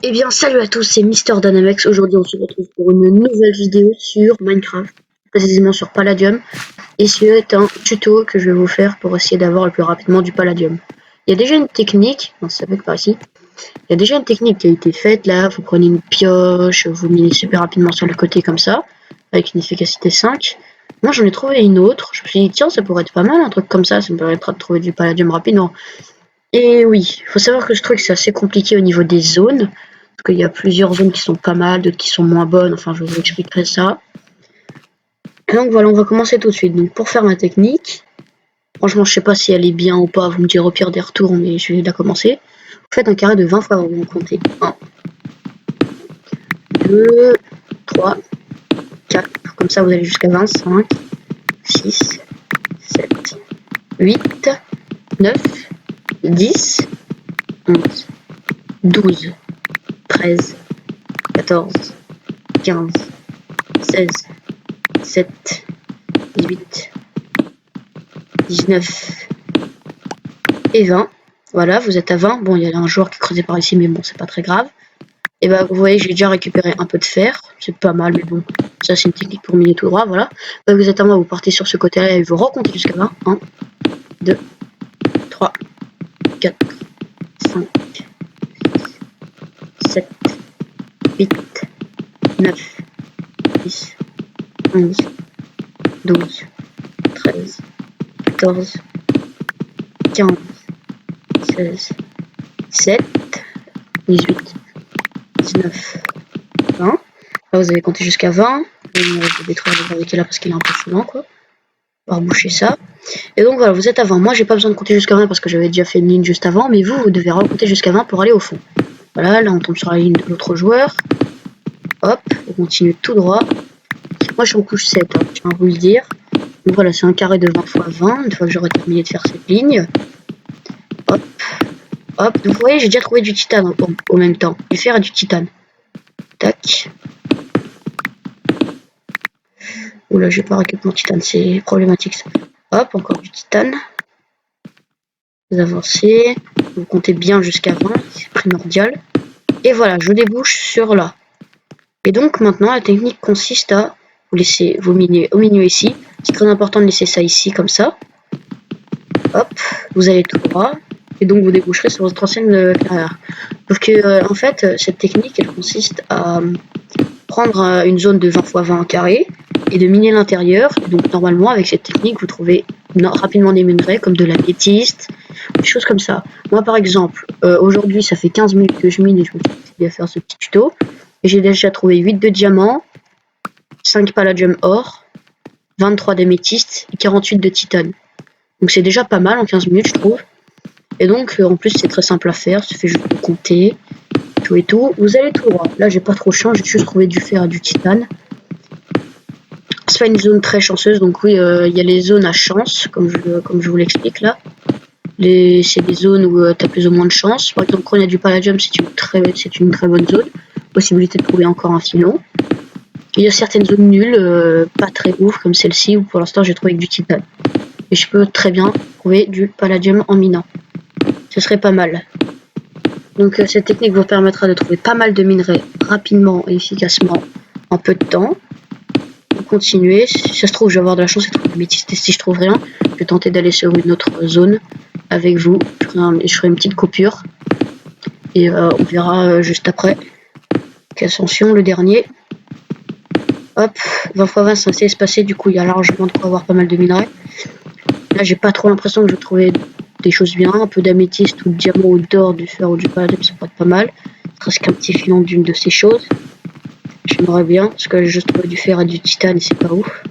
Eh bien salut à tous, c'est Mister Dynamax. Aujourd'hui on se retrouve pour une nouvelle vidéo sur Minecraft, précisément sur Palladium. Et c'est un tuto que je vais vous faire pour essayer d'avoir le plus rapidement du Palladium. Il y a déjà une technique, non, ça s'appelle par ici. Il y a déjà une technique qui a été faite là, vous prenez une pioche, vous minez super rapidement sur le côté comme ça, avec une efficacité 5. Moi j'en ai trouvé une autre, je me suis dit tiens ça pourrait être pas mal un truc comme ça me permettra de trouver du Palladium rapidement. Et oui, il faut savoir que je trouve que c'est assez compliqué au niveau des zones. Parce qu'il y a plusieurs zones qui sont pas mal, d'autres qui sont moins bonnes, enfin je vous expliquerai ça. Et donc voilà, on va commencer tout de suite. Donc pour faire ma technique, franchement je sais pas si elle est bien ou pas, vous me direz au pire des retours, mais je vais la commencer. Vous faites un carré de 20 fois, vous comptez 1, 2, 3, 4, comme ça vous allez jusqu'à 25, 6, 7, 8, 9, 10, 11, 12, 13, 14, 15, 16, 17, 18, 19 et 20. Voilà, vous êtes à 20. Bon, il y a un joueur qui creusait par ici, mais bon, c'est pas très grave. Et bah, vous voyez, j'ai déjà récupéré un peu de fer. C'est pas mal, mais bon, ça c'est une technique pour miner tout droit, voilà. Bah, vous êtes à 20, vous partez sur ce côté-là et vous recomptez jusqu'à 20. 1, 2, 3, 4, 5, 7, 8, 9, 10, 11, 12, 13, 14, 15, 16, 17, 18, 19, 20. Là, vous avez compté jusqu'à 20. Je vais détruire le barriquet là parce qu'il est un peu souvent, quoi. On va reboucher ça. Et donc voilà, vous êtes à 20. Moi, j'ai pas besoin de compter jusqu'à 20 parce que j'avais déjà fait une ligne juste avant. Mais vous, vous devez recompter jusqu'à 20 pour aller au fond. Voilà, là, on tombe sur la ligne de l'autre joueur. Hop, on continue tout droit. Moi, je suis en couche 7, hein, je tiens à vous le dire. Donc voilà, c'est un carré de 20 x 20. Une fois que j'aurai terminé de faire cette ligne. Hop. Hop, donc vous voyez, j'ai déjà trouvé du titane au même temps. Du fer et du titane. Tac. Oula, j'ai pas récupéré mon titane, c'est problématique ça. Hop, encore du titane. Vous avancez. Vous comptez bien jusqu'à 20, c'est primordial. Et voilà, je débouche sur là. Et donc maintenant, la technique consiste à vous miner au milieu ici. C'est très important de laisser ça ici, comme ça. Hop, vous allez tout droit. Et donc vous déboucherez sur votre ancienne carrière. Sauf que en fait, cette technique, elle consiste à prendre une zone de 20 x 20 en carré et de miner l'intérieur. Donc normalement, avec cette technique, vous trouvez rapidement des minerais comme de la métiste, des choses comme ça. Moi par exemple, aujourd'hui ça fait 15 minutes que je mine et je me suis dit à faire ce petit tuto. Et j'ai déjà trouvé 8 de diamants, 5 palladium or, 23 d'améthyste et 48 de titane. Donc c'est déjà pas mal en 15 minutes je trouve. Et donc en plus c'est très simple à faire, il suffit juste de compter, tout et tout. Vous allez tout droit. Là j'ai pas trop de chance, j'ai juste trouvé du fer et du titane. C'est pas une zone très chanceuse, donc oui, il y a les zones à chance, comme je vous l'explique là. C'est des zones où tu as plus ou moins de chance. Par exemple, quand il y a du palladium, c'est une très bonne zone. Possibilité de trouver encore un filon. Il y a certaines zones nulles, pas très ouf, comme celle-ci, où pour l'instant j'ai trouvé que du titane. Et je peux très bien trouver du palladium en minant. Ce serait pas mal. Donc cette technique vous permettra de trouver pas mal de minerais rapidement et efficacement en peu de temps. Continuer, si ça se trouve je vais avoir de la chance et trouver des métis. Si je trouve rien, je vais tenter d'aller sur une autre zone avec vous. Je ferai une petite coupure et on verra juste après. Ascension, le dernier. Hop, 20 x 20 c'est assez espacé, du coup il y a largement de quoi avoir pas mal de minerais. Là j'ai pas trop l'impression que je vais trouver des choses bien, un peu d'améthyste ou de diamant ou d'or, du fer ou du palladium, ça pourrait être pas mal. Presque un petit filon d'une de ces choses. J'aimerais bien, parce que j'ai juste trouvé du fer et du titane et c'est pas ouf.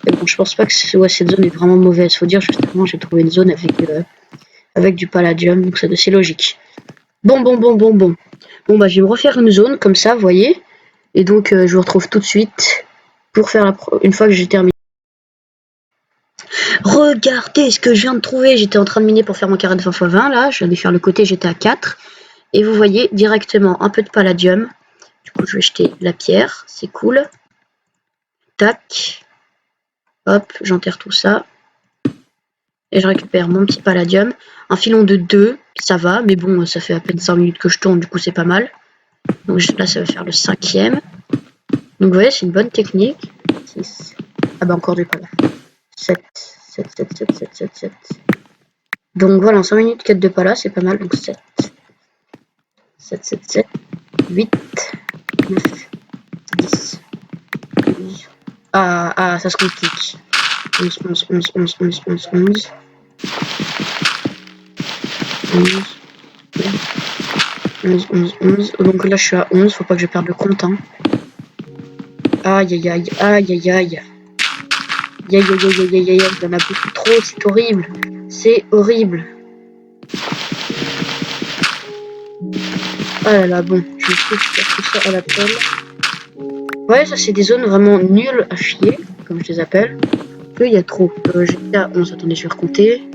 Mais bon, je pense pas que cette zone est vraiment mauvaise. Faut dire, justement, j'ai trouvé une zone avec du palladium, donc c'est logique. Bon. Bon, bah, je vais me refaire une zone comme ça, vous voyez. Et donc, je vous retrouve tout de suite pour faire une fois que j'ai terminé. Regardez ce que je viens de trouver. J'étais en train de miner pour faire mon carré de 20 x 20, là. Je viens de faire le côté, j'étais à 4. Et vous voyez directement un peu de palladium. Du coup, je vais jeter la pierre, c'est cool. tac. Hop, j'enterre tout ça. Et je récupère mon petit palladium. Un filon de 2, ça va, mais bon, ça fait à peine 5 minutes que je tourne, du coup c'est pas mal. Donc là, ça va faire le 5e. Donc vous voyez, c'est une bonne technique. 6. Ah bah encore du pala. 7. 7, 7, 7, 7, 7, 7. Donc voilà, en 5 minutes, 4 de pala, c'est pas mal. Donc 7. 7, 7, 7. 8. 9. 10. 12. Ah, ça se complique. 11, 11, 11, 11, 11, 11, 11. 11, 11, 11. Donc là, je suis à 11. Faut pas que je perde le compte. Hein. Aïe, aïe, aïe, aïe, aïe, aïe. Aïe, aïe, aïe, aïe, aïe, aïe. Il y en a beaucoup trop. C'est horrible. C'est horrible. Ah là là, bon. Je vais faire tout ça à la pelle. Ouais, ça, c'est des zones vraiment nulles à chier, comme je les appelle. Il y a trop. J'étais à 11. Attendez, je vais recompter.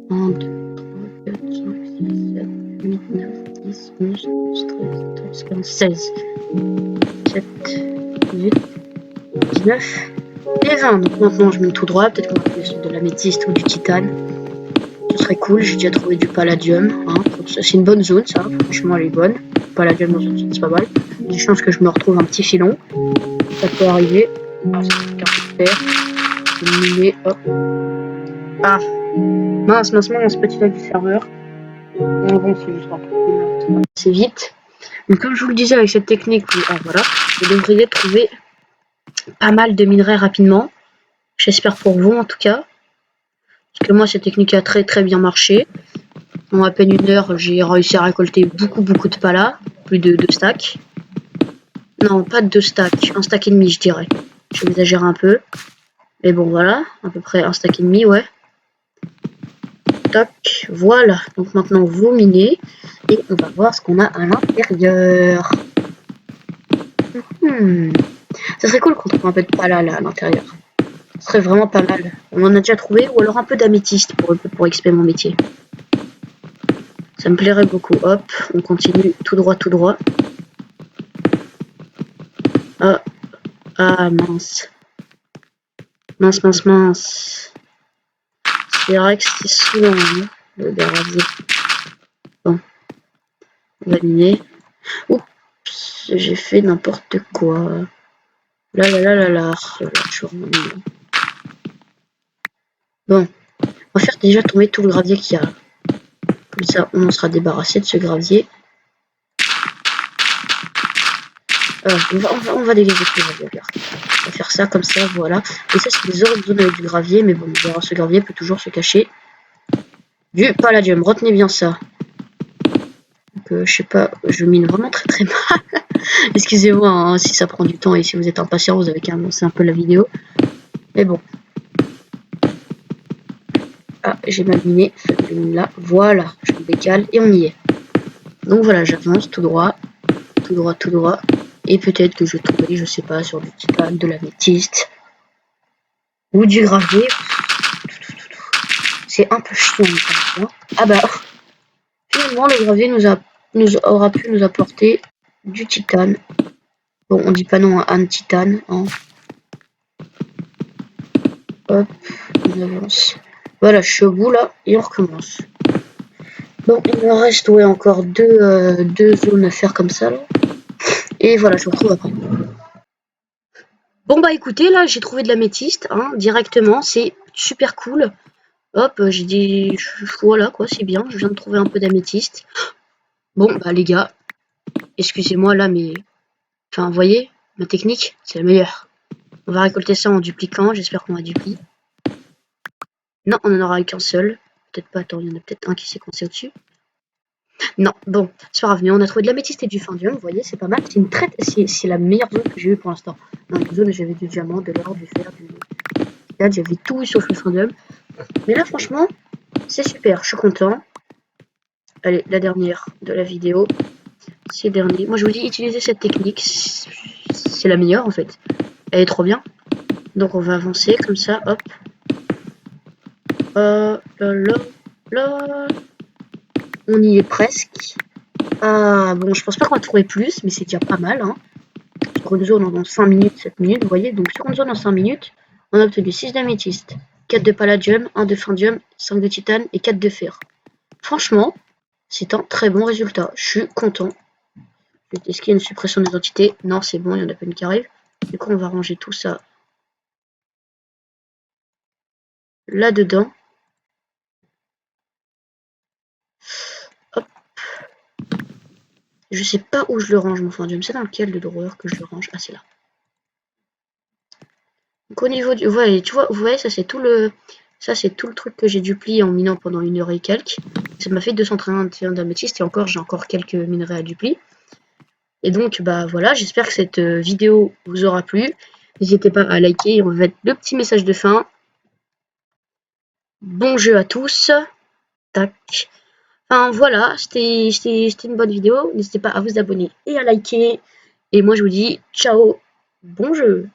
1, 2, 3, 4, 5, 6, 7, 8, 9, 10, 11, 12, 13, 14, 15, 16. 7, 8, 19 et 20. Donc maintenant je mets tout droit. Peut-être qu'on va trouver sur de l'améthyste ou du titane. Ce serait cool. J'ai déjà trouvé du palladium. Hein. C'est une bonne zone, ça. Franchement, elle est bonne. Palladium dans une zone, c'est pas mal. J'ai de chance que je me retrouve un petit filon. Ça peut arriver. Alors, ça fait qu'un terre. Miner, hop. Ah, mince, petit lag du serveur. Bon, c'est juste un peu. C'est vite. Donc, comme je vous le disais avec cette technique, voilà, vous devriez trouver pas mal de minerais rapidement. J'espère pour vous en tout cas. Parce que moi, cette technique a très très bien marché. En à peine 1 heure, j'ai réussi à récolter beaucoup de pala. Plus de 2 stacks. Non, pas de 2 stacks. 1 stack et demi, je dirais. Je vais exagérer un peu. Mais bon, voilà. À peu près 1 stack et demi, ouais. Tac, voilà. Donc maintenant, vous minez. Et on va voir ce qu'on a à l'intérieur. Ça serait cool qu'on trouve un peu de pala là à l'intérieur. Ce serait vraiment pas mal. On en a déjà trouvé, ou alors un peu d'améthyste pour XP mon métier. Ça me plairait beaucoup. Hop, on continue tout droit, tout droit. Ah, ah mince. Mince, mince, mince. C'est vrai que c'est saoulant, hein, le radier. Bon, on va miner. Oups, j'ai fait n'importe quoi. Là, là, là, là, là. Bon, on va faire déjà tomber tout le gravier qu'il y a. Comme ça, on en sera débarrassé de ce gravier. On va dégager tout le gravier, regarde. On va faire ça comme ça, voilà. Et ça, c'est des autres zones avec du gravier, mais bon, ce gravier peut toujours se cacher du palladium. Retenez bien ça. Donc, je sais pas, je mine vraiment très très mal. Excusez-moi hein, si ça prend du temps et si vous êtes impatient, vous avez qu'à annoncer un peu la vidéo. Mais bon. Ah, j'ai mal miné. Je mine là. Voilà, je me décale et on y est. Donc voilà, j'avance tout droit. Tout droit, tout droit. Et peut-être que je trouverai, je sais pas, sur du titane, de l'améthyste. Ou du gravier. C'est un peu chiant. Hein. Ah bah, finalement, le gravier aura pu nous apporter du titane. Bon, on dit pas non à un titane. Hein. Hop, on avance. Voilà, je suis au bout là, et on recommence. Bon, il me reste ouais, encore deux zones à faire comme ça. Là. Et voilà, je vous retrouve après. Bon bah écoutez, là j'ai trouvé de l'améthyste, hein, directement, c'est super cool. Hop, j'ai dit, voilà quoi, c'est bien, je viens de trouver un peu d'améthyste. Bon bah les gars, excusez-moi là, mais, enfin vous voyez, ma technique, c'est la meilleure. On va récolter ça en dupliquant, j'espère qu'on va dupliquer. Non, on en aura eu qu'un seul. Peut-être pas, attends, il y en a peut-être un qui s'est coincé au-dessus. Non, bon, c'est pas grave, mais on a trouvé de l'améthyste et du findium, vous voyez, c'est pas mal. C'est la meilleure zone que j'ai eue pour l'instant. Dans une zone où j'avais du diamant, de l'or, du fer, du titane, j'avais tout eu sauf le findium. Mais là, franchement, c'est super, je suis content. Allez, la dernière de la vidéo. C'est le dernier. Moi, je vous dis, utilisez cette technique, c'est la meilleure en fait. Elle est trop bien. Donc, on va avancer comme ça, hop. Là, là, là. On y est presque. Ah, bon, je pense pas qu'on va trouver plus, mais c'est déjà pas mal, hein. sur une zone en 5 minutes, 7 minutes, vous voyez. Donc sur une zone en 5 minutes, on a obtenu 6 d'améthyste, 4 de palladium, 1 de findium, 5 de titane et 4 de fer. Franchement, c'est un très bon résultat. Je suis content. Est-ce qu'il y a une suppression des entités? Non, c'est bon, il y en a pas une qui arrive. Du coup, on va ranger tout ça là-dedans. Hop. Je sais pas où je le range, mon findium. C'est dans lequel de drawer que je le range? Ah, c'est là. Donc au niveau du... Ouais, tu vois, vous voyez, ça c'est tout le... Ça c'est tout le truc que j'ai duplié en minant pendant 1 heure et quelques. Ça m'a fait 231 d'améthyste et encore, j'ai encore quelques minerais à duplier. Et donc, bah voilà, j'espère que cette vidéo vous aura plu. N'hésitez pas à liker et on va mettre le petit message de fin. Bon jeu à tous. Tac. Enfin voilà, c'était une bonne vidéo. N'hésitez pas à vous abonner et à liker. Et moi je vous dis ciao, bon jeu.